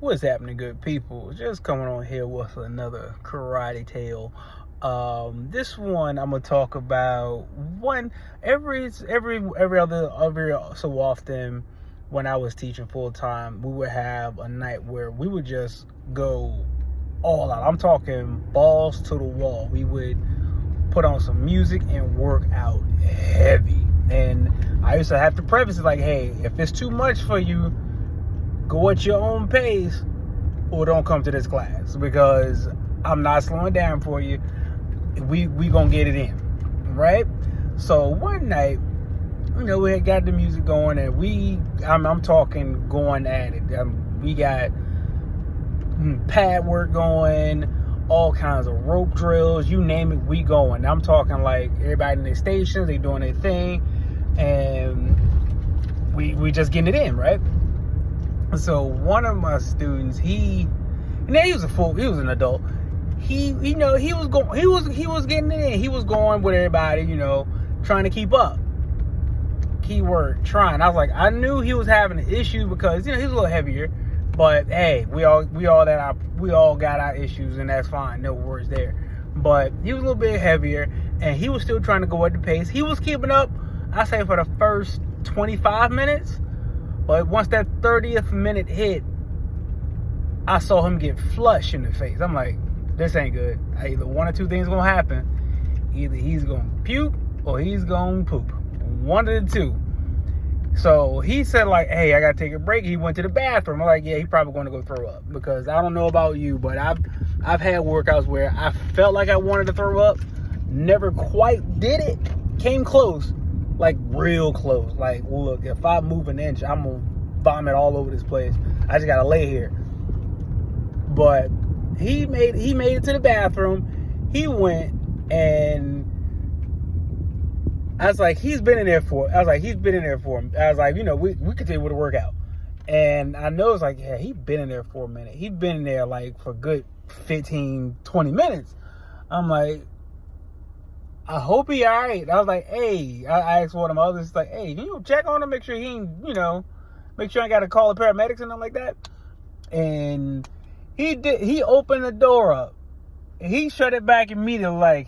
What's happening, good people? Just coming on here with another karate tale. This one I'm gonna talk about one every so often. When I was teaching full time, we would have a night where we would just go all out. I'm talking balls to the wall. We would put on some music and work out heavy. And I used to have to preface it like, hey, if it's too much for you, go at your own pace or don't come to this class, because I'm not slowing down for you. We gonna get it in, right? So one night, we had got the music going, and I'm talking going at it. We got pad work going, all kinds of rope drills, you name it, we going. I'm talking like everybody in their stations, they doing their thing, and we just getting it in, right? So one of my students, he was an adult. He was getting it in. He was going with everybody, trying to keep up. Keyword, trying. I was like, I knew he was having an issue because, he's a little heavier, but hey, we all got our issues, and that's fine. No worries there. But he was a little bit heavier, and he was still trying to go at the pace. He was keeping up, I say, for the first 25 minutes. But once that 30th minute hit, I saw him get flushed in the face. I'm like, this ain't good. Either one or two things gonna happen. Either he's gonna puke or he's gonna poop. One of the two. So he said like, hey, I gotta take a break. He went to the bathroom. I'm like, yeah, he probably gonna go throw up, because I don't know about you, but I've had workouts where I felt like I wanted to throw up, never quite did it, came close. Like real close. Like, well, look, if I move an inch, I'm gonna vomit all over this place. I just gotta lay here. But he made it to the bathroom. He went, and I was like, he's been in there for him. I was like, we continue with the workout. And I know it's like, yeah, he's been in there for a minute. He's been in there like for good 15, 20 minutes. I'm like, I hope he all right. I was like, hey, I asked one of my others, like, hey, can you check on him, make sure he ain't, make sure I got to call the paramedics and nothing like that. And he did. He opened the door up. He shut it back immediately, like,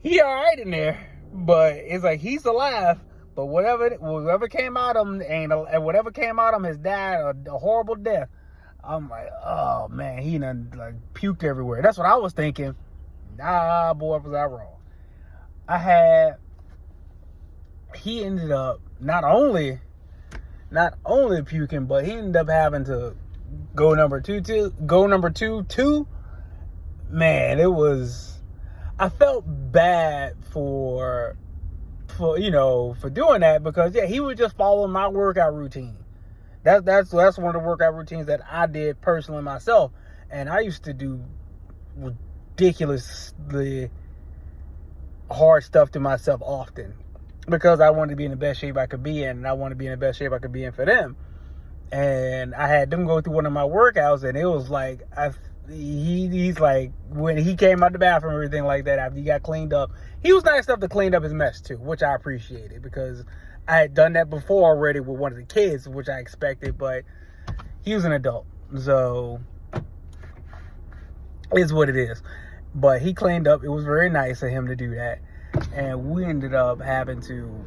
he all right in there, but it's like he's alive. But whatever came out of him, and whatever came out of him has died a horrible death. I'm like, oh man, he done like puked everywhere. That's what I was thinking. Nah, boy, was I wrong. He ended up not only puking, but he ended up having to go number two. Man, I felt bad for doing that, because yeah, he was just following my workout routine. That's one of the workout routines that I did personally myself, and I used to do ridiculously hard stuff to myself often, because I wanted to be in the best shape I could be in, and I want to be in the best shape I could be in for them. And I had them go through one of my workouts, and it was like, he's like, when he came out the bathroom and everything like that, after he got cleaned up, he was nice enough to clean up his mess too, which I appreciated, because I had done that before already with one of the kids, which I expected, but he was an adult, so it's what it is. But he cleaned up. It was very nice of him to do that. And we ended up having to,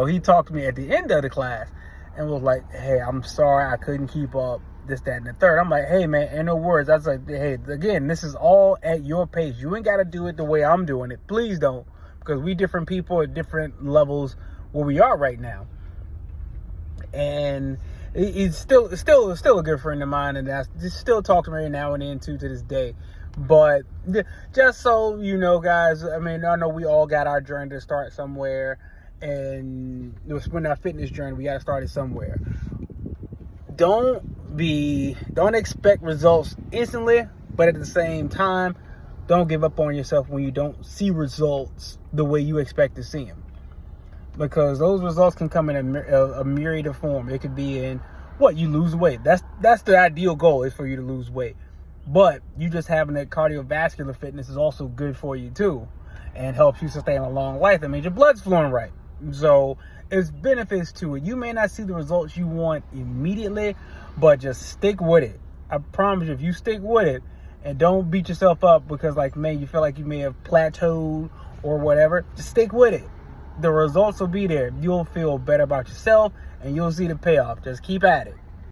he talked to me at the end of the class and was like, hey, I'm sorry I couldn't keep up, this, that, and the third. I'm like, hey, man, ain't no words. I was like, hey, again, this is all at your pace. You ain't got to do it the way I'm doing it. Please don't, because we different people at different levels where we are right now. And he's still a good friend of mine, and I still talk to him every now and then too, to this day. But just so you know, guys, I mean, I know we all got our journey to start somewhere, and when our fitness journey, we got to start it somewhere. Don't expect results instantly, but at the same time, don't give up on yourself when you don't see results the way you expect to see them, because those results can come in a myriad of form. It could be in you lose weight. That's the ideal goal, is for you to lose weight. But you just having that cardiovascular fitness is also good for you too, and helps you sustain a long life. That means your blood's flowing right. So there's benefits to it. You may not see the results you want immediately, But just stick with it. I promise you, if you stick with it and don't beat yourself up because, like, man, you feel like you may have plateaued or whatever, just stick with it. The results will be there. You'll feel better about yourself and you'll see the payoff. Just keep at it.